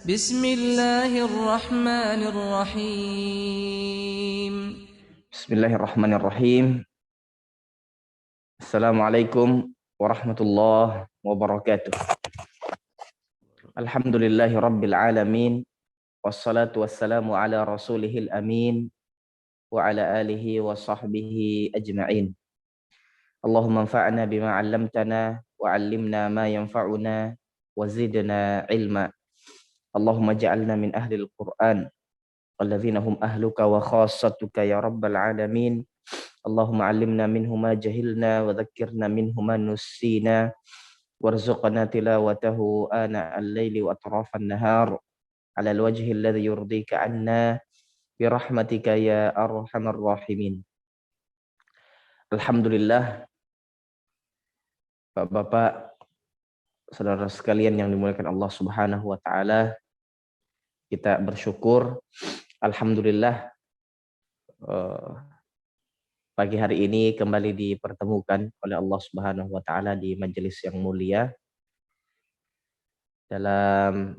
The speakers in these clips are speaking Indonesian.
بسم الله الرحمن الرحيم. Bismillahirrahmanirrahim. Assalamualaikum warahmatullahi wabarakatuh. Alhamdulillahi rabbil alamin. Wassalatu wassalamu ala rasulihil amin. Wa ala alihi wa sahbihi ajma'in. Allahumma anfa'na bima 'allamtana wa 'allimna ma yanfa'una wa zidna ilma. Allahumma ja'alna min ahlil Qur'an walladzina hum ahluka wa khassatuka ya rabbal alamin. Allahumma 'allimna minhu ma jahilna wa dzakkirna minhu ma nussina warzuqna tilawatahu ana al-laili wa atrafan nahar ala al-wajhi alladhi yurdika 'anna bi rahmatika ya arhamar rahimin. Alhamdulillah, Bapak-bapak, saudara sekalian yang dimuliakan Allah Subhanahu wa taala, kita bersyukur alhamdulillah pagi hari ini kembali dipertemukan oleh Allah Subhanahu wa taala di majelis yang mulia dalam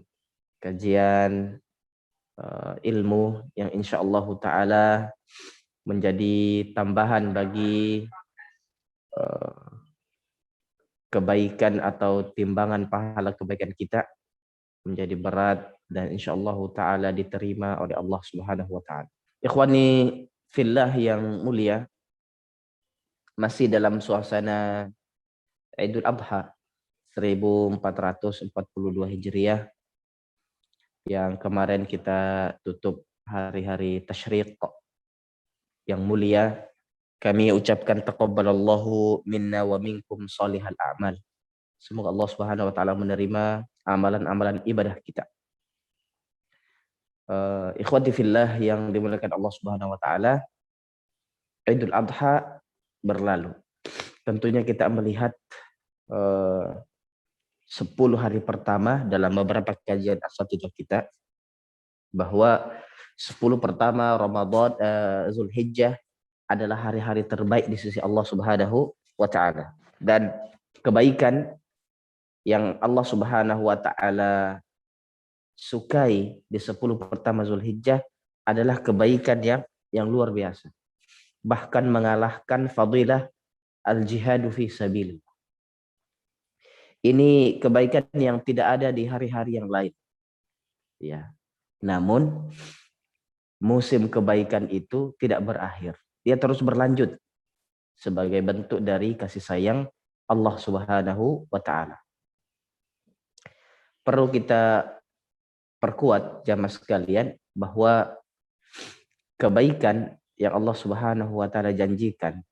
kajian ilmu yang insyaallah taala menjadi tambahan bagi kebaikan atau timbangan pahala kebaikan kita menjadi berat dan insyaallah taala diterima oleh Allah Subhanahu wa taala. Ikhwani fillah yang mulia, masih dalam suasana Idul Adha 1442 Hijriah yang kemarin kita tutup hari-hari tasyriq yang mulia. Kami ucapkan taqabbalallahu minna wa minkum salihal a'mal. Semoga Allah Subhanahu wa taala menerima amalan-amalan ibadah kita. Ikhwati fillah yang dimuliakan Allah Subhanahu wa taala, Idul Adha berlalu. Tentunya kita melihat 10 hari pertama dalam beberapa kajian asatidzah kita bahwa 10 pertama Ramadan Zulhijjah adalah hari-hari terbaik di sisi Allah Subhanahu wa taala, dan kebaikan yang Allah Subhanahu wa taala sukai di 10 pertama Zulhijjah adalah kebaikan yang luar biasa, bahkan mengalahkan fadilah al-jihadu fi sabilillah. Ini kebaikan yang tidak ada di hari-hari yang lain. Ya. Namun musim kebaikan itu tidak berakhir. Dia terus berlanjut sebagai bentuk dari kasih sayang Allah Subhanahu wa taala. Perlu kita perkuat jamaah sekalian bahwa kebaikan yang Allah Subhanahu wa taala janjikan,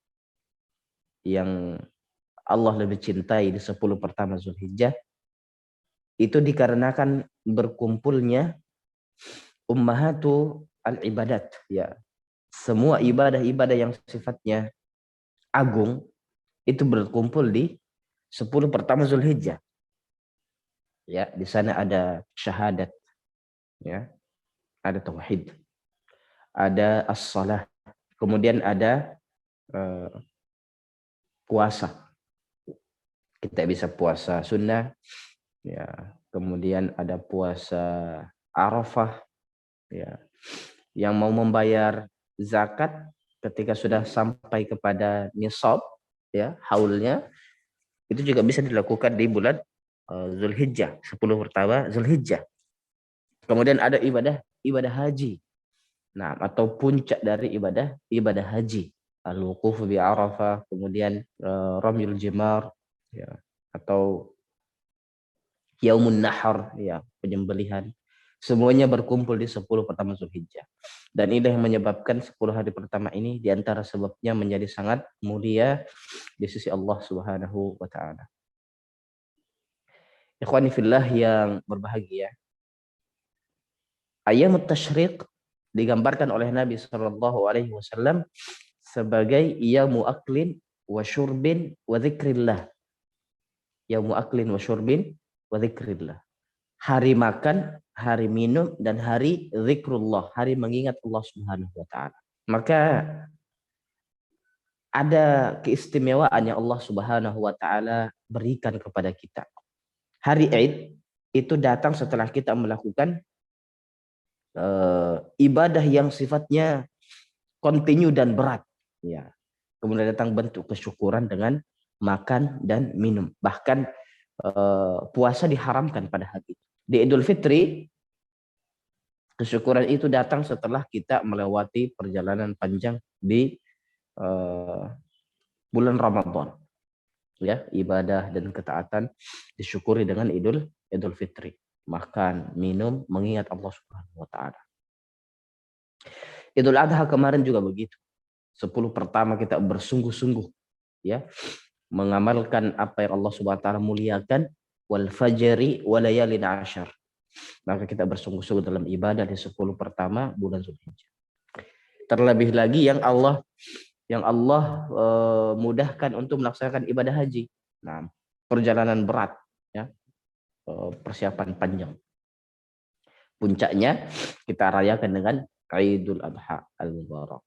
yang Allah lebih cintai di 10 pertama Zulhijjah, itu dikarenakan berkumpulnya ummahatu al-ibadat, ya. Semua ibadah-ibadah yang sifatnya agung itu berkumpul di 10 pertama Zulhijjah. Ya, di sana ada syahadat, ya. Ada tauhid, ada as-salah, kemudian ada puasa. Kita bisa puasa sunnah, ya. Kemudian ada puasa Arafah, ya. Yang mau membayar zakat ketika sudah sampai kepada nisab, ya, haulnya, itu juga bisa dilakukan di bulan Zulhijjah, 10 pertama Zulhijjah. Kemudian ada ibadah haji. Nah, atau puncak dari ibadah haji, al-wuquf bi Arafah, kemudian ramyul jimar, ya, atau yaumun nahar, ya, penyembelihan. Semuanya berkumpul di 10 pertama Zulhijjah. Dan ini yang menyebabkan 10 hari pertama ini diantara sebabnya menjadi sangat mulia di sisi Allah Subhanahu wa taala. Ikhwani fillah yang berbahagia, Ayyamut Tasyriq digambarkan oleh Nabi sallallahu alaihi wasallam sebagai yamu aklin wa syurbin wa dzikrillah. Yamu aklin wa syurbin wa dzikrillah. Hari makan, hari minum, dan hari zikrullah, hari mengingat Allah Subhanahu wa taala. Maka ada keistimewaan yang Allah Subhanahu wa taala berikan kepada kita. Hari Id itu datang setelah kita melakukan ibadah yang sifatnya kontinu dan berat. Ya. Kemudian datang bentuk kesyukuran dengan makan dan minum. Bahkan puasa diharamkan pada hari itu. Di Idul Fitri, kesyukuran itu datang setelah kita melewati perjalanan panjang di bulan Ramadan. Ya, ibadah dan ketaatan disyukuri dengan Idul Fitri. Makan, minum, mengingat Allah Subhanahu wa taala. Idul Adha kemarin juga begitu. 10 pertama kita bersungguh-sungguh ya, mengamalkan apa yang Allah Subhanahu wa taala muliakan, wal fajri wa layalin ashar. Maka kita bersungguh-sungguh dalam ibadah di 10 pertama bulan Zulhijjah. Terlebih lagi yang Allah mudahkan untuk melaksanakan ibadah haji. Nah, perjalanan berat ya, persiapan panjang. Puncaknya kita rayakan dengan Idul Adha Al-Mubarak.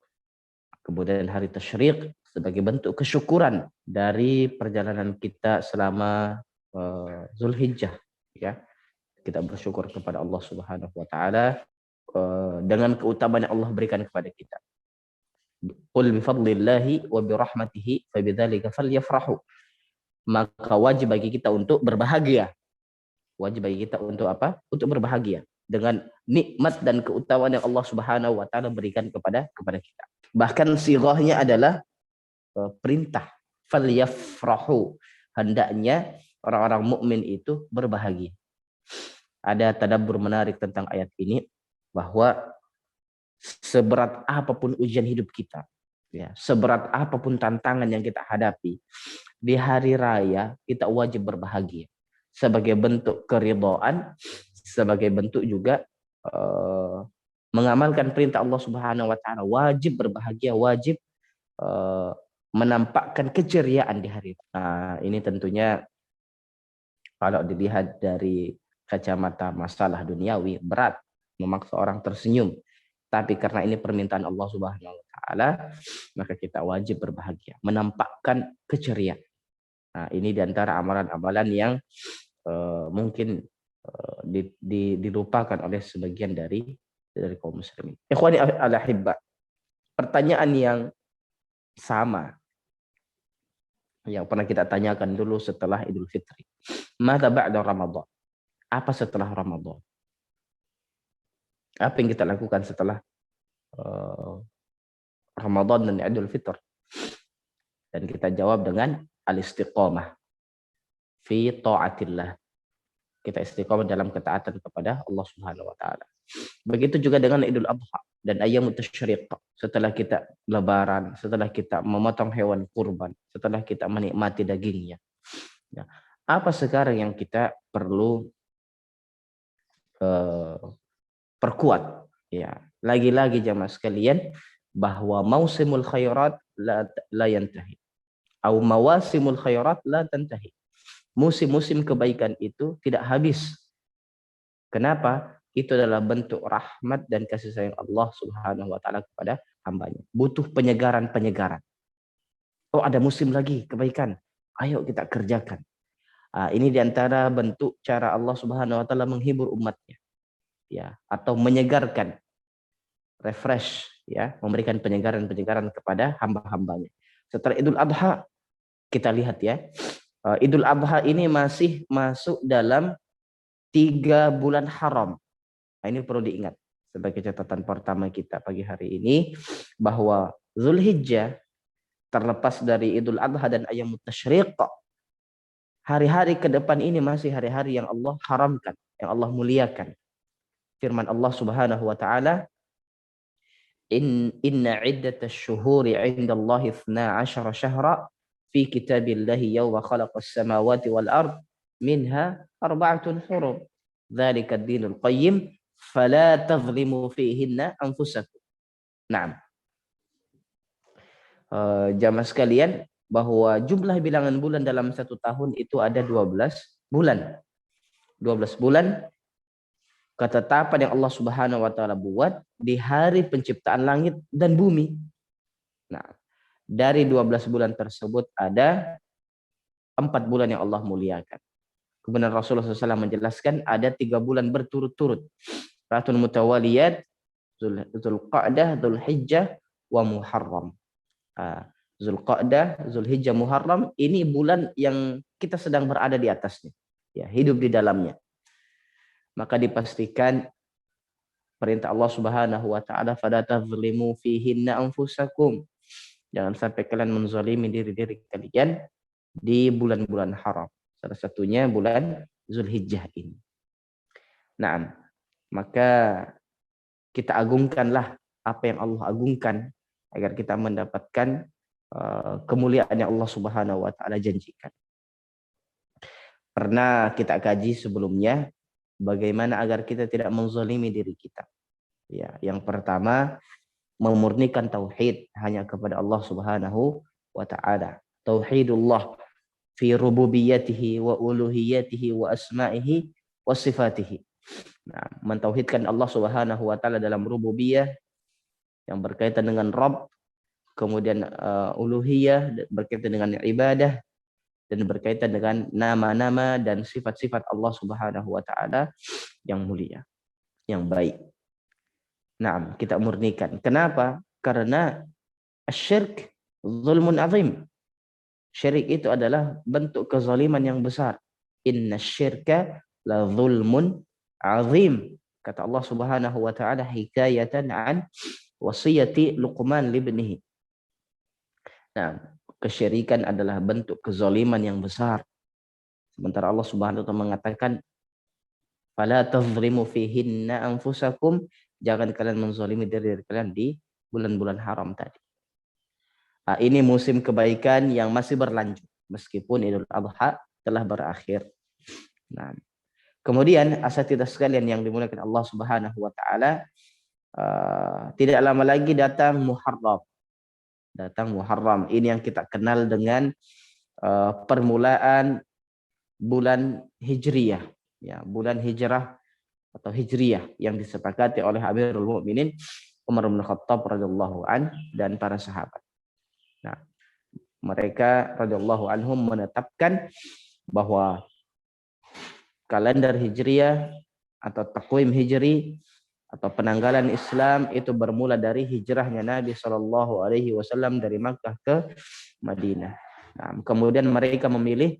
Kemudian hari Tasyriq sebagai bentuk kesyukuran dari perjalanan kita selama Zulhijjah ya. Kita bersyukur kepada Allah Subhanahu wa taala dengan keutamaan yang Allah berikan kepada kita. Qul bi fadlillahi wa bi rahmatihi fabidzalika falyafrahu. Maka wajib bagi kita untuk berbahagia. Wajib bagi kita untuk apa? Untuk berbahagia dengan nikmat dan keutamaan yang Allah Subhanahu wa taala berikan kepada kita. Bahkan sighahnya adalah perintah, falyafrahu. Hendaknya orang-orang mukmin itu berbahagia. Ada tadabbur menarik tentang ayat ini, bahwa seberat apapun ujian hidup kita, ya, seberat apapun tantangan yang kita hadapi, di hari raya kita wajib berbahagia sebagai bentuk keridhaan, sebagai bentuk juga mengamalkan perintah Allah Subhanahu wa taala. Wajib berbahagia, wajib menampakkan keceriaan di hari. Nah, ini tentunya kalau dilihat dari kacamata masalah duniawi, berat memaksa orang tersenyum. Tapi karena ini permintaan Allah Subhanahu wa taala, maka kita wajib berbahagia, menampakkan keceriaan. Nah, ini diantara amalan-amalan yang mungkin dilupakan oleh sebagian dari kaum muslimin. Ikhwani al-ahibba, pertanyaan yang sama yang pernah kita tanyakan dulu setelah Idul Fitri. Madza ba'da Ramadan? Apa setelah Ramadan? Apa yang kita lakukan setelah Ramadan dan Idul Fitr? Dan kita jawab dengan al-istiqamah fi ta'atillah. Kita istiqamah dalam ketaatan kepada Allah Subhanahu wa taala. Begitu juga dengan Idul Adha dan ayyamut tasyriq. Setelah kita lebaran, setelah kita memotong hewan kurban, setelah kita menikmati dagingnya. Ya. Apa sekarang yang kita perlu perkuat? Ya, lagi-lagi jamaah sekalian, bahwa mausimul khairat la yantahi. Au mawasimul khairat la tantahi. Musim-musim kebaikan itu tidak habis. Kenapa? Itu adalah bentuk rahmat dan kasih sayang Allah Subhanahu wa taala kepada hambanya. Butuh penyegaran-penyegaran. Oh, ada musim lagi kebaikan. Ayo kita kerjakan. Ini diantara bentuk cara Allah Subhanahu wa taala menghibur umatnya. Ya, atau menyegarkan, refresh, ya, memberikan penyegaran-penyegaran kepada hamba-hambanya. Setelah Idul Adha, kita lihat ya, Idul Adha ini masih masuk dalam 3 bulan haram. Nah, ini perlu diingat sebagai catatan pertama kita pagi hari ini, bahwa Zulhijjah terlepas dari Idul Adha dan ayyamut tasyriq, hari-hari ke depan ini masih hari-hari yang Allah haramkan, yang Allah muliakan. Firman Allah Subhanahu wa taala, inna iddatash syuhuri 'indallahi 12 syahra fi kitabillahi yawma khalaqas samawati wal ard minha arba'atun hurum dzalika ad-dinul qayyim fala tadhlimu fihinna anfusakum. Naam. Jamaah sekalian, bahwa jumlah bilangan bulan dalam 1 tahun itu ada 12 bulan. 12 bulan ketetapan yang Allah Subhanahu wa taala buat di hari penciptaan langit dan bumi. Nah, dari 12 bulan tersebut ada 4 bulan yang Allah muliakan. Kemudian Rasulullah SAW menjelaskan ada 3 bulan berturut-turut. Ratul Mutawaliyat, Zulqa'dah, Zulhijjah, wa Muharram. Zulqa'dah, Zulhijjah, Muharram, ini bulan yang kita sedang berada di atasnya, ya, hidup di dalamnya. Maka dipastikan perintah Allah Subhanahu wa taala, fala tazlimu fihinna anfusakum. Jangan sampai kalian menzalimi diri-diri kalian di bulan-bulan haram. Salah satunya bulan Zulhijjah ini. Nah, maka kita agungkanlah apa yang Allah agungkan agar kita mendapatkan kemuliaan yang Allah Subhanahu wa taala janjikan. Pernah kita kaji sebelumnya bagaimana agar kita tidak menzalimi diri kita. Ya, yang pertama memurnikan tauhid hanya kepada Allah Subhanahu wa taala. Tauhidullah fi rububiyyatihi wa uluhiyyatihi wa asma'ihi wa sifatihi. Nah, mentauhidkan Allah Subhanahu wa taala dalam rububiyah yang berkaitan dengan Rabb, kemudian uluhiyah berkaitan dengan ibadah, dan berkaitan dengan nama-nama dan sifat-sifat Allah Subhanahu wa taala yang mulia, yang baik. Nah, kita murnikan. Kenapa? Karena asyirk zulmun azim. Syirik itu adalah bentuk kezaliman yang besar. Inna syirka la zulmun azim. Kata Allah Subhanahu wa taala hikayatan an wasiyati Luqman libnihi. Nah, kesyirikan adalah bentuk kezaliman yang besar. Sementara Allah Subhanahu wa taala mengatakan fala tazlimu fihinna anfusakum, jangan kalian menzalimi diri kalian di bulan-bulan haram tadi. Ini musim kebaikan yang masih berlanjut meskipun Idul Adha telah berakhir. Nah, kemudian asatidzah sekalian yang dimuliakan Allah Subhanahu wa taala, tidak lama lagi datang Muharram. Datang Muharram. Ini yang kita kenal dengan permulaan bulan Hijriyah, ya, bulan hijrah atau Hijriyah yang disepakati oleh Amirul Mukminin Umar bin Khattab radhiyallahu an dan para sahabat. Nah, mereka radhiyallahu anhum menetapkan bahwa kalender Hijriyah atau takwim Hijri atau penanggalan Islam itu bermula dari hijrahnya Nabi Shallallahu Alaihi Wasallam dari Makkah ke Madinah. Nah, kemudian mereka memilih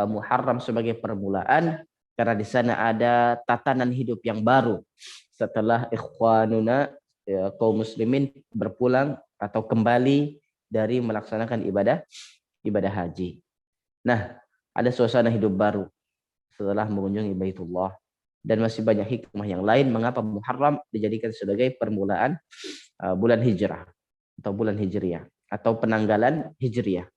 Muharram sebagai permulaan karena di sana ada tatanan hidup yang baru setelah ikhwanuna, ya, kaum muslimin berpulang atau kembali dari melaksanakan ibadah haji. Nah, ada suasana hidup baru setelah mengunjungi Baitullah, dan masih banyak hikmah yang lain mengapa Muharram dijadikan sebagai permulaan bulan hijrah atau bulan hijriyah atau penanggalan hijriyah.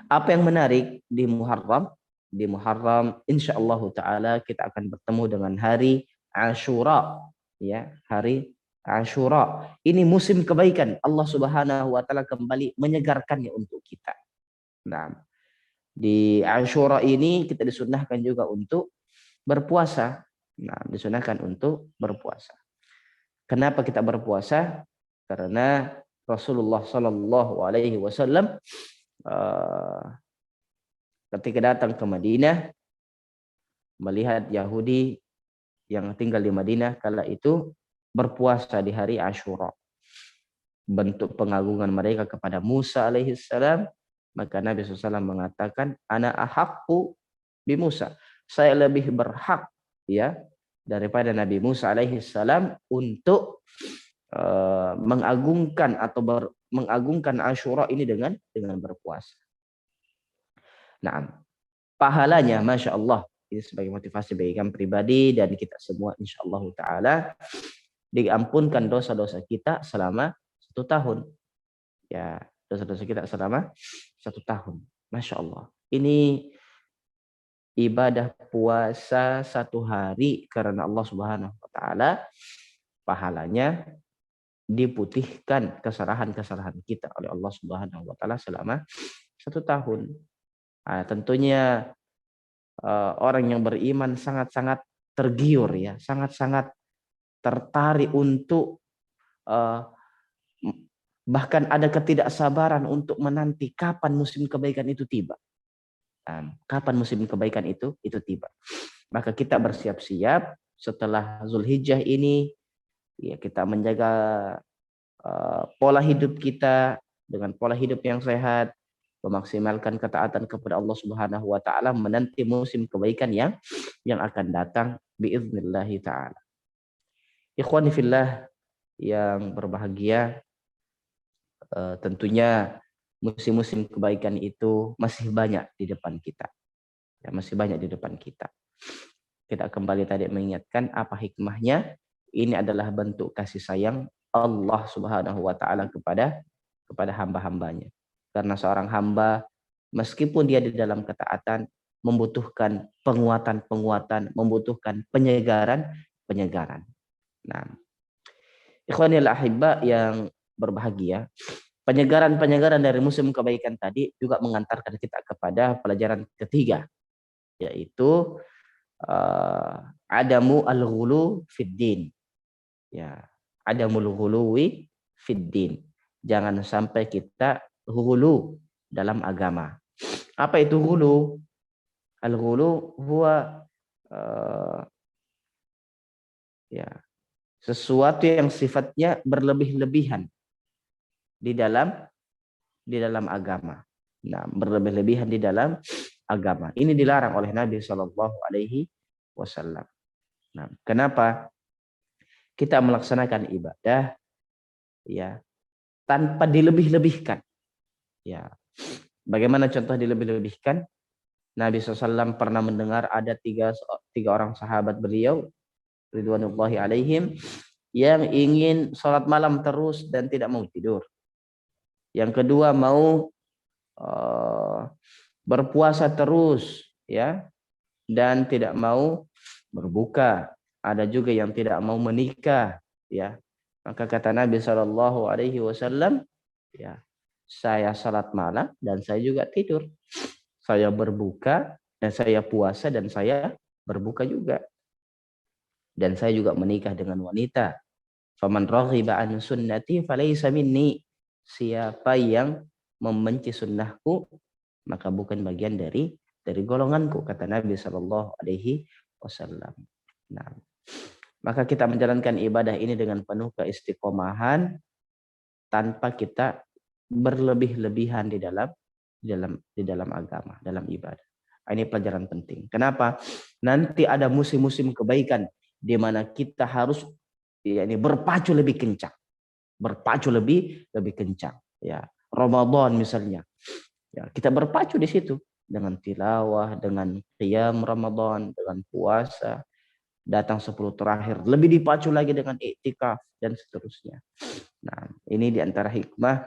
Apa yang menarik di Muharram? Di Muharram insyaallah taala kita akan bertemu dengan hari Ashura, ya, hari Ashura. Ini musim kebaikan. Allah Subhanahu wa taala kembali menyegarkannya untuk kita. Nah, di Ashura ini kita disunnahkan juga untuk berpuasa. Nah, disunahkan untuk berpuasa. Kenapa kita berpuasa? Karena Rasulullah Shallallahu Alaihi Wasallam ketika datang ke Madinah melihat Yahudi yang tinggal di Madinah kala itu berpuasa di hari Ashura. Bentuk pengagungan mereka kepada Musa alaihissalam, maka Nabi SAW mengatakan, ana ahaqqu bi Musa. Saya lebih berhak, ya, daripada Nabi Musa alaihissalam untuk mengagungkan atau mengagungkan Ashura ini dengan berpuasa. Nah, pahalanya Masya Allah, ini sebagai motivasi bagi kami pribadi dan kita semua insyaallah ta'ala, diampunkan dosa-dosa kita selama 1 tahun. Ya, dosa-dosa kita selama 1 tahun. Masya Allah. Ini ibadah puasa 1 hari karena Allah Subhanahu wa taala, pahalanya diputihkan kesalahan-kesalahan kita oleh Allah Subhanahu wa taala selama 1 tahun. Nah, tentunya orang yang beriman sangat-sangat tergiur, ya, sangat-sangat tertarik untuk bahkan ada ketidaksabaran untuk menanti kapan musim kebaikan itu tiba. Kapan musim kebaikan itu tiba. Maka kita bersiap-siap setelah Zulhijjah ini, ya kita menjaga pola hidup kita dengan pola hidup yang sehat, memaksimalkan ketaatan kepada Allah Subhanahu wa taala, menanti musim kebaikan yang akan datang biiznillah taala. Ikhwani fillah yang berbahagia, tentunya musim-musim kebaikan itu masih banyak di depan kita. Ya, masih banyak di depan kita. Kita kembali tadi mengingatkan apa hikmahnya. Ini adalah bentuk kasih sayang Allah Subhanahu wa taala kepada hamba-hambanya. Karena seorang hamba meskipun dia di dalam ketaatan membutuhkan penguatan-penguatan, membutuhkan penyegaran. Nah, ikhwanil ahibba yang berbahagia, penyegaran dari musim kebaikan tadi juga mengantarkan kita kepada pelajaran ketiga, yaitu adamu al-ghulu fid din. Ya, adamul ghuluwi fid din. Jangan sampai kita ghulu dalam agama. Apa itu ghulu? Al-ghulu huwa ya, sesuatu yang sifatnya berlebih-lebihan di dalam agama. Nah, berlebih-lebihan di dalam agama. Ini dilarang oleh Nabi Shallallahu Alaihi Wasallam. Nah, kenapa kita melaksanakan ibadah ya tanpa dilebih-lebihkan? Ya, bagaimana contoh dilebih-lebihkan? Nabi SAW pernah mendengar ada tiga orang sahabat beliau ridwanullahi alaihim yang ingin sholat malam terus dan tidak mau tidur. Yang kedua mau berpuasa terus ya dan tidak mau berbuka. Ada juga yang tidak mau menikah ya. Maka kata Nabi Shallallahu Alaihi Wasallam, ya saya salat malam dan saya juga tidur. Saya berbuka dan saya puasa dan saya berbuka juga. Dan saya juga menikah dengan wanita. Faman raghiba an sunnati falaysa minni. Siapa yang membenci sunnahku maka bukan bagian dari golonganku, kata Nabi Shallallahu Alaihi Wasallam. Nah, maka kita menjalankan ibadah ini dengan penuh keistiqomahan tanpa kita berlebih-lebihan di dalam agama, dalam ibadah. Ini pelajaran penting. Kenapa? Nanti ada musim-musim kebaikan di mana kita harus berpacu lebih kencang. Berpacu lebih kencang, ya. Ramadan misalnya. Ya, kita berpacu di situ dengan tilawah, dengan qiyam Ramadan, dengan puasa. Datang 10 terakhir lebih dipacu lagi dengan iktikaf dan seterusnya. Nah, ini diantara hikmah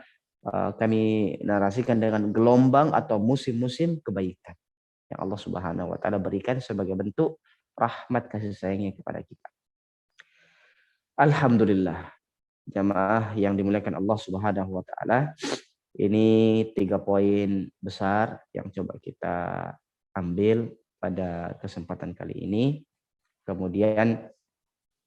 kami narasikan dengan gelombang atau musim-musim kebaikan yang Allah Subhanahu wa taala berikan sebagai bentuk rahmat kasih sayangnya kepada kita. Alhamdulillah, jamaah yang dimuliakan Allah Subhanahu wa taala. Ini 3 poin besar yang coba kita ambil pada kesempatan kali ini. Kemudian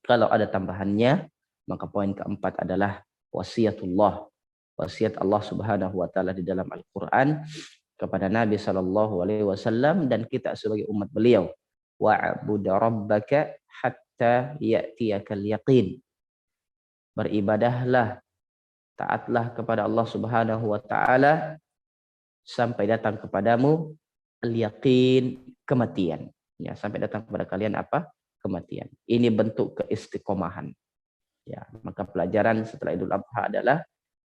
kalau ada tambahannya, maka poin keempat adalah wasiatullah. Wasiat Allah Subhanahu wa taala di dalam Al-Qur'an kepada Nabi Shallallahu Alaihi Wasallam dan kita sebagai umat beliau. Wa'bud rabbaka hatta ya'tiyakal yaqin. Beribadahlah, taatlah kepada Allah Subhanahu wa taala sampai datang kepadamu al-yaqin, kematian. Ya, sampai datang kepada kalian apa? Kematian. Ini bentuk keistiqomahan. Ya, maka pelajaran setelah Idul Adha adalah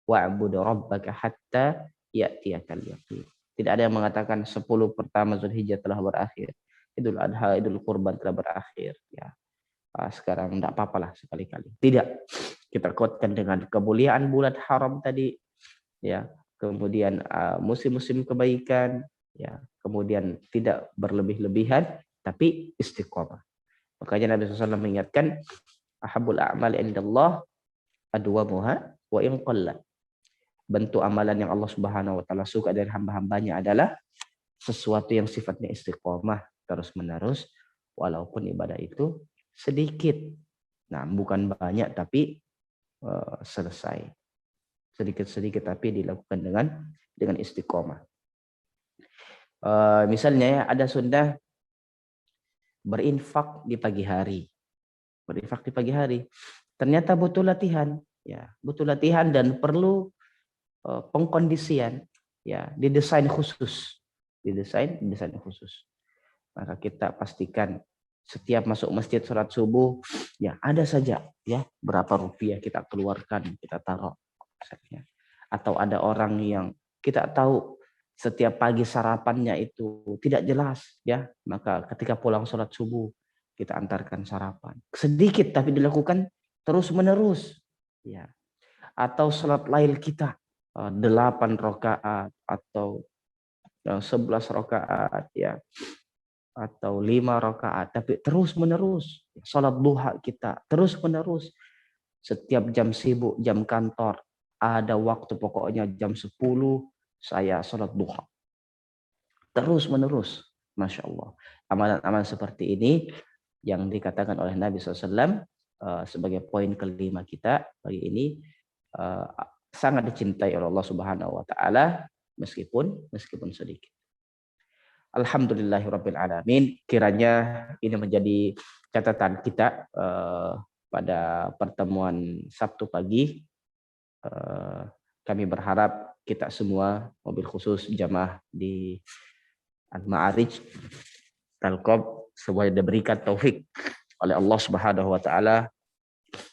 wa'bud rabbaka hatta ya'tiyakal yaqin. Tidak ada yang mengatakan 10 pertama Zulhijjah telah berakhir. Idul Adha, Idul Kurban telah berakhir. Ya, sekarang tidak apa-apalah sekali-kali. Tidak. Kita kuatkan dengan kemuliaan bulan haram tadi. Ya, kemudian musim-musim kebaikan. Ya, kemudian tidak berlebih-lebihan, tapi istiqomah. Makanya Nabi SAW mengingatkan, ahabul a'mal indallah adwamuha wa in qalla. Bentuk amalan yang Allah Subhanahu wa taala suka dari hamba-hambanya adalah sesuatu yang sifatnya istiqomah terus-menerus walaupun ibadah itu sedikit. Nah, bukan banyak tapi selesai. Sedikit-sedikit tapi dilakukan dengan istiqomah. Misalnya ya, ada sunnah berinfak di pagi hari. Berinfak di pagi hari. Ternyata butuh latihan, ya, butuh latihan dan perlu pengkondisian, ya, didesain khusus, didesain khusus. Maka kita pastikan setiap masuk masjid sholat subuh, ya ada saja ya berapa rupiah kita keluarkan, kita taruh. Atau ada orang yang kita tahu setiap pagi sarapannya itu tidak jelas, ya, maka ketika pulang sholat subuh kita antarkan sarapan sedikit tapi dilakukan terus menerus, ya. Atau sholat lail kita 8 rakaat atau 11 rakaat, ya, atau 5 rakaat tapi terus menerus. Sholat duha kita terus menerus. Setiap jam sibuk, jam kantor, ada waktu pokoknya jam 10 saya sholat duha. Terus menerus. Masya Allah. Amalan-amalan seperti ini yang dikatakan oleh Nabi SAW sebagai poin kelima kita pagi ini, sangat dicintai oleh Allah Subhanahu Wa Taala meskipun sedikit. Alhamdulillahirabbil alamin. Kiranya ini menjadi catatan kita pada pertemuan Sabtu pagi. Kami berharap kita semua, mobil khusus jamaah di Al-Ma'arij Telkom, semuanya diberikan taufik oleh Allah Subhanahu Wa Taala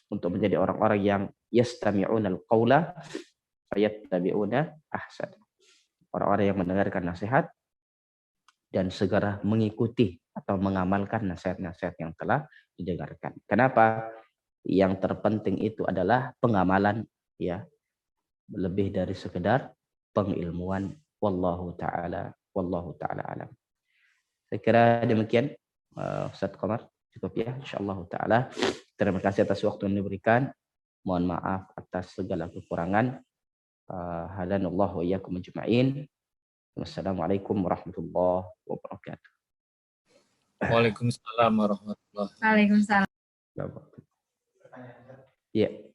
untuk menjadi orang-orang yang yastami'una al-qawla fayattabi'una ahsan. Orang-orang yang mendengarkan nasihat dan segera mengikuti atau mengamalkan nasihat-nasihat yang telah didengarkan. Kenapa? Yang terpenting itu adalah pengamalan, ya, lebih dari sekedar pengilmuan. Wallahu taala alam. Saya kira demikian, Ustaz Qamar, cukup ya, insyaallah taala. Terima kasih atas waktu yang diberikan. Mohon maaf atas segala kekurangan. Hadanallahu wa iyyakum ajma'in. Wassalamualaikum warahmatullahi wabarakatuh. Waalaikumsalam warahmatullahi wabarakatuh. Waalaikumsalam. Iya.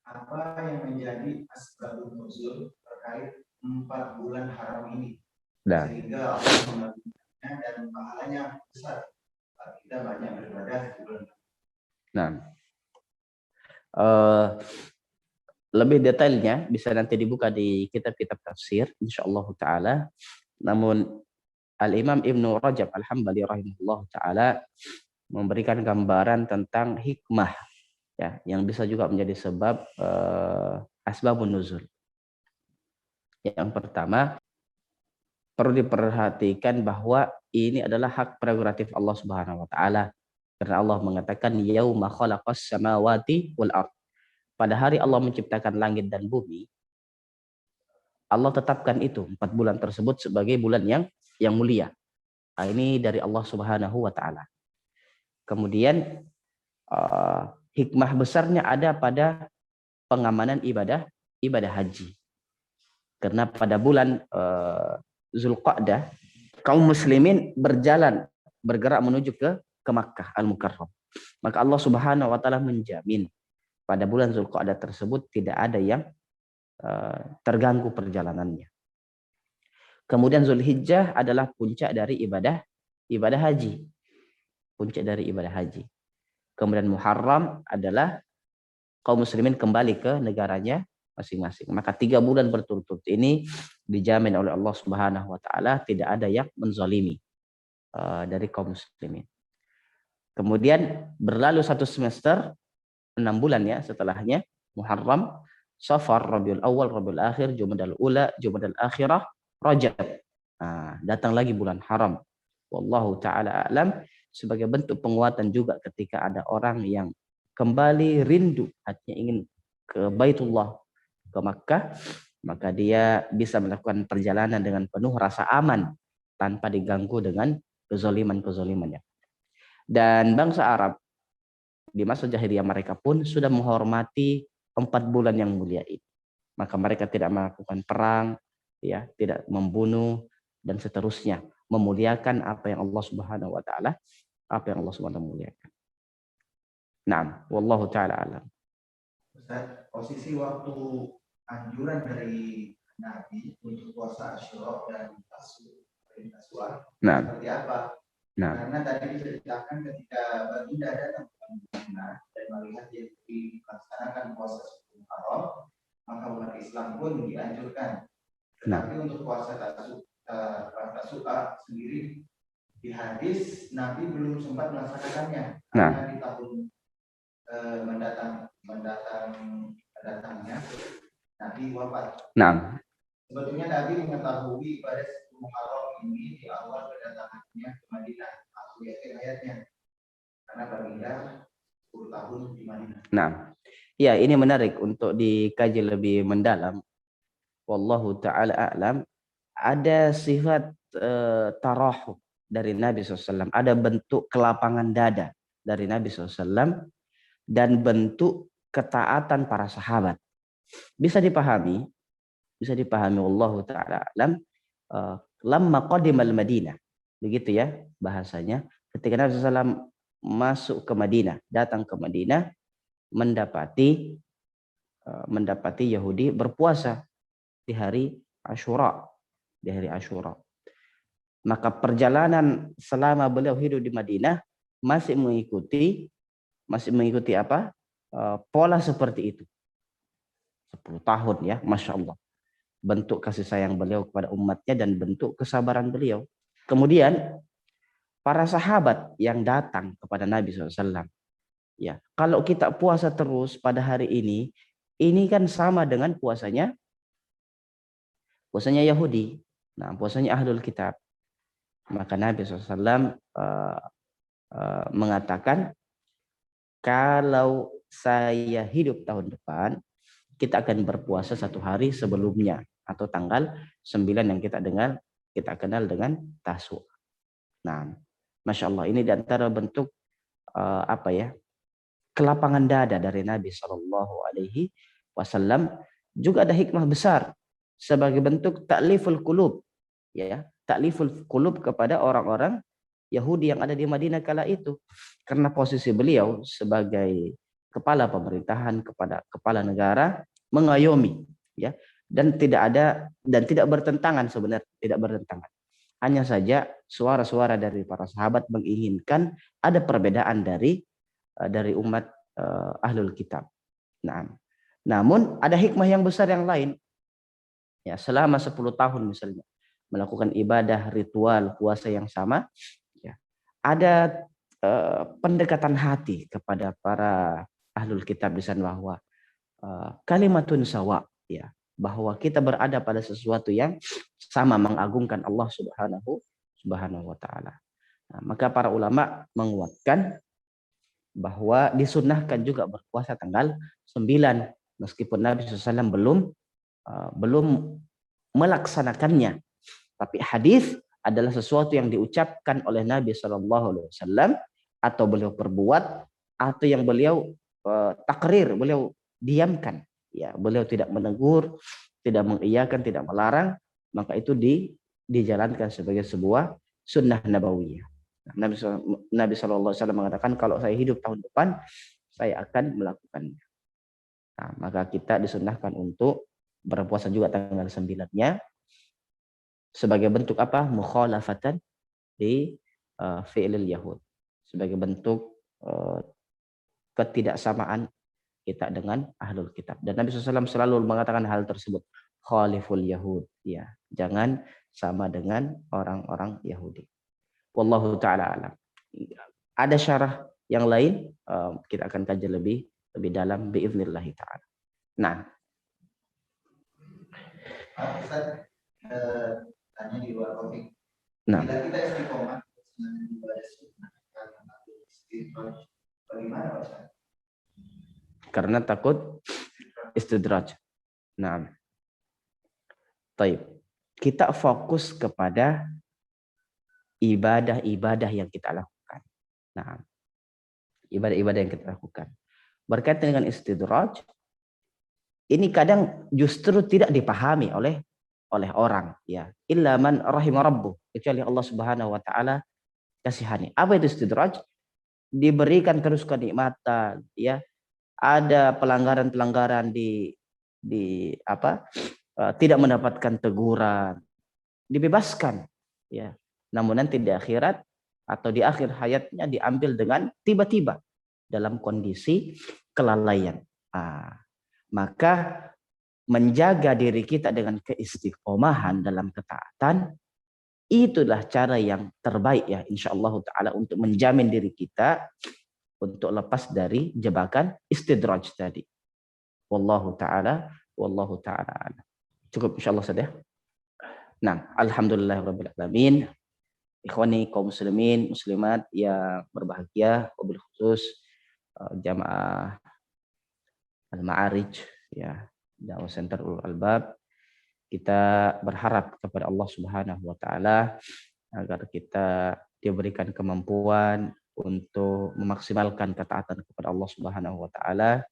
Apa yang menjadi asbabun nuzul terkait 4 bulan haram ini? Nah. Sehingga Allah mengagungkannya dan pahalanya besar. Kita banyak beribadah di bulan. Nah, lebih detailnya bisa nanti dibuka di kitab-kitab tafsir, insyaallah taala. Namun Al-Imam Ibnu Rajab Al-Hambali rahimahullah taala memberikan gambaran tentang hikmah, ya, yang bisa juga menjadi sebab asbabun nuzul. Yang pertama, perlu diperhatikan bahwa ini adalah hak prerogatif Allah Subhanahu wa taala. Karena Allah mengatakan yauma khalaqas samawati wal ardh. Pada hari Allah menciptakan langit dan bumi, Allah tetapkan itu 4 bulan tersebut sebagai bulan yang mulia. Nah, ini dari Allah Subhanahu wa taala. Kemudian hikmah besarnya ada pada pengamanan ibadah haji. Karena pada bulan Zulqa'dah kaum muslimin bergerak menuju ke Makkah Al-Mukarram. Maka Allah Subhanahu wa taala menjamin pada bulan Zulqa'dah tersebut tidak ada yang terganggu perjalanannya. Kemudian Zulhijjah adalah puncak dari ibadah haji. Puncak dari ibadah haji. Kemudian Muharram adalah kaum muslimin kembali ke negaranya masing-masing. Maka 3 bulan berturut-turut ini dijamin oleh Allah Subhanahu wa taala tidak ada yang menzalimi dari kaum muslimin. Kemudian berlalu 1 semester, 6 bulan ya setelahnya, Muharram, Safar, Rabiul Awal, Rabiul Akhir, Jumadal Ula, Jumadal Akhirah, Rajab. Nah, datang lagi bulan haram. Wallahu taala a'lam, sebagai bentuk penguatan juga ketika ada orang yang kembali rindu, hatinya ingin ke Baitullah, ke Makkah, maka dia bisa melakukan perjalanan dengan penuh rasa aman tanpa diganggu dengan kezaliman-kezalimannya. Dan bangsa Arab di masa jahiliyah mereka pun sudah menghormati 4 bulan yang mulia ini. Maka mereka tidak melakukan perang, ya, tidak membunuh dan seterusnya, memuliakan apa yang Allah Subhanahu wa taala muliakan. Naam, wallahu taala alam. Ustaz, posisi waktu anjuran dari Nabi untuk puasa Asyura dan Tasyrik perintah suah Nah, seperti apa? nah, Karena tadi diceritakan ketika baginda datang ke Madinah dan melihat dia dilaksanakan puasa 10 Muharram, maka umat Islam pun dianjurkan. Tetapi untuk puasa Tasu'a sendiri di hadis Nabi belum sempat melaksanakannya karena di tahun mendatangnya Nabi wafat. nah. Sebetulnya Nabi mengetahui pada 10 Muharram ini di awal kedatangannya ke Madinah atau di akhir hayatnya karena baginda 10 tahun di Madinah. Nah, ya ini menarik untuk dikaji lebih mendalam. Wallahu ta'ala a'lam. Ada sifat tarahuh dari Nabi SAW. Ada bentuk kelapangan dada dari Nabi SAW. Dan bentuk ketaatan para sahabat. Bisa dipahami wallahu ta'ala a'lam. Lamma qadimal Madinah. Begitu ya bahasanya. Ketika Nabi SAW masuk ke Madinah, datang ke Madinah, mendapati Yahudi berpuasa di hari Asyura, Maka perjalanan selama beliau hidup di Madinah masih mengikuti apa? Pola seperti itu. 10 tahun ya, Masya Allah. Bentuk kasih sayang beliau kepada umatnya dan bentuk kesabaran beliau. Kemudian para sahabat yang datang kepada Nabi SAW. Ya, kalau kita puasa terus pada hari ini kan sama dengan puasanya Yahudi. Nah, puasanya Ahlul Kitab. Maka Nabi SAW mengatakan, kalau saya hidup tahun depan, kita akan berpuasa 1 hari sebelumnya atau tanggal 9 yang kita kenal dengan Tasu'a. Nah, Masya Allah, ini di antara bentuk kelapangan dada dari Nabi SAW. Juga ada hikmah besar sebagai bentuk ta'liful qulub, ya, ta'liful qulub kepada orang-orang Yahudi yang ada di Madinah kala itu, karena posisi beliau sebagai kepala pemerintahan, kepala negara, mengayomi, ya, dan tidak bertentangan sebenarnya, tidak bertentangan. Hanya saja suara-suara dari para sahabat menginginkan ada perbedaan dari umat Ahlul Kitab. Nah, namun ada hikmah yang besar yang lain. Ya, selama 10 tahun misalnya melakukan ibadah ritual puasa yang sama, ya, ada pendekatan hati kepada para Ahlul Kitab di sana bahwa kalimatun sawa, ya, bahwa kita berada pada sesuatu yang sama, mengagungkan Allah Subhanahu wa taala. Nah, maka para ulama menguatkan bahwa disunnahkan juga berpuasa tanggal 9 meskipun Nabi SAW belum melaksanakannya. Tapi hadis adalah sesuatu yang diucapkan oleh Nabi SAW atau beliau perbuat atau yang beliau takrir, beliau diamkan. Ya, beliau tidak menegur, tidak mengiyakan, tidak melarang, maka itu dijalankan sebagai sebuah sunnah nabawiyah. Nabi SAW mengatakan, kalau saya hidup tahun depan, saya akan melakukannya. Nah, maka kita disunnahkan untuk berpuasa juga tanggal 9-nya sebagai bentuk apa? Mukhalafatan di fi'lil Yahud. Sebagai bentuk ketidaksamaan kita dengan Ahlul Kitab. Dan Nabi SAW selalu mengatakan hal tersebut. Khaliful Yahud. Ya, jangan sama dengan orang-orang Yahudi. Wallahu ta'ala alam. Ada syarah yang lain, kita akan kaji lebih dalam biiznillah ta'ala. Nah, Ustaz, tanya di luar topik. Nah, Bila kita istiqomah dengan ibadah sunnah bagaimana Ustaz? Karena takut istidraj. Nah, taib. Kita fokus kepada ibadah-ibadah yang kita lakukan. Nah, ibadah-ibadah yang kita lakukan. Berkaitan dengan istidraj, ini kadang justru tidak dipahami oleh orang, ya. Illa man rahimah rabbuh, kecuali Allah Subhanahu wa taala kasihani. Apa itu istidraj? Diberikan terus kenikmatan, ya. Ada pelanggaran-pelanggaran tidak mendapatkan teguran, dibebaskan, ya. Namun nanti di akhirat atau di akhir hayatnya diambil dengan tiba-tiba dalam kondisi kelalaian. Maka menjaga diri kita dengan keistiqomahan dalam ketaatan, itulah cara yang terbaik ya insyaallah taala untuk menjamin diri kita untuk lepas dari jebakan istidraj tadi. Wallahu taala a'lam. Cukup insyaallah saja. Nah, alhamdulillahirabbil alamin. Ikhwani kaum muslimin muslimat yang berbahagia, wabil khusus jamaah Al-Ma'arij ya, Da'wah Center Ulul Albab. Kita berharap kepada Allah Subhanahu wa taala agar kita diberikan kemampuan untuk memaksimalkan ketaatan kepada Allah Subhanahu wa taala,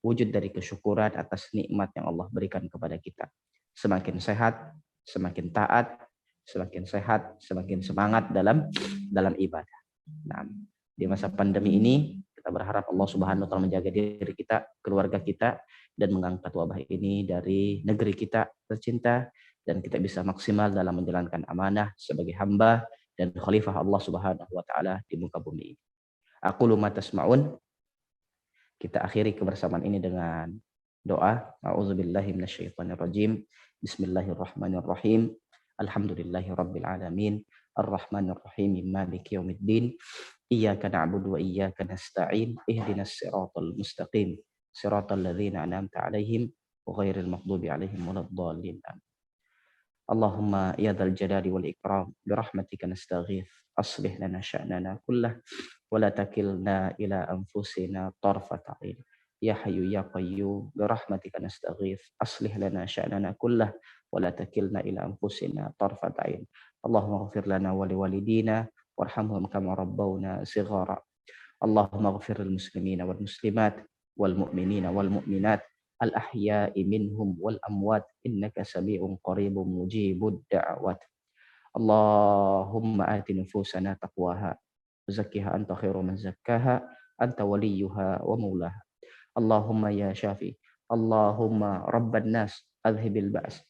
wujud dari kesyukuran atas nikmat yang Allah berikan kepada kita. Semakin sehat, semakin taat, semakin sehat, semakin semangat dalam ibadah. Nah, di masa pandemi ini kita berharap Allah Subhanahu wa taala menjaga diri kita, keluarga kita, dan mengangkat wabah ini dari negeri kita tercinta, dan kita bisa maksimal dalam menjalankan amanah sebagai hamba dan khalifah Allah Subhanahu wa taala di muka bumi ini. Aqulu ma tasma'un. Kita akhiri kebersamaan ini dengan doa. A'udzubillahi minasyaitonirrajim. Bismillahirrahmanirrahim. Alhamdulillahirabbil alamin. Arrahmanirrahim. Maliki yaumiddin. Iyyaka na'budu wa iyyaka nasta'in. Ihdinas siratal mustaqim. Siratal ladzina an'amta 'alaihim ghairil maghdubi 'alaihim waladdallin. Allahumma ya dzal jalali wal ikram bi rahmatika nastaghits. Aslih lana sya'nana kullah wa la takilna ila anfusina tarfata 'ain. Ya hayyu ya qayyum bi rahmatika nastaghits. Aslih lana sya'nana kullah wa la takilna ila anfusina tarfata 'ain. Allahumma ighfir lana wa liwalidina warhamhum kama rabbawna shighara. Allahumma ighfir lil muslimina wal muslimat wal mu'minina wal mu'minat al ahya'i minhum wal amwat innaka sami'un qaribun mujibud da'wat. Allahumma ati nufusana taqwaha wa zakkiha anta khairu man zakkaha anta waliyuha wa maulaha. Allahumma ya syafi, Allahumma rabban nas adhibil ba's,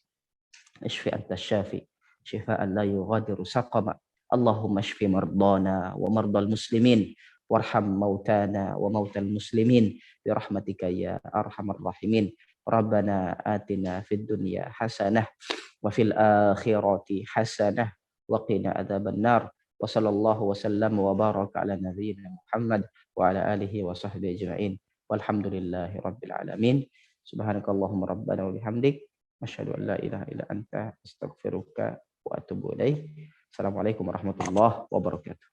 ishfi anta syafi shifaan la yughadiru saqama. Allahumma shfi mardana wa mardal muslimin warham mautana wa mautal muslimin bi rahmatika ya arhamar rahimin. Rabbana atina fid dunya hasanah wa fil akhirati hasanah wa qina adzaban nar. Wa sallallahu wasallam wa baraka ala nabiyyina Muhammad wa ala alihi wa sahbihi ajma'in. Walhamdulillahi rabbil alamin. Subhanakallahumma rabbana wa bihamdik asyhadu an la ilaha illa anta astaghfiruka wa atubu ilaik. Assalamualaikum warahmatullahi wabarakatuh.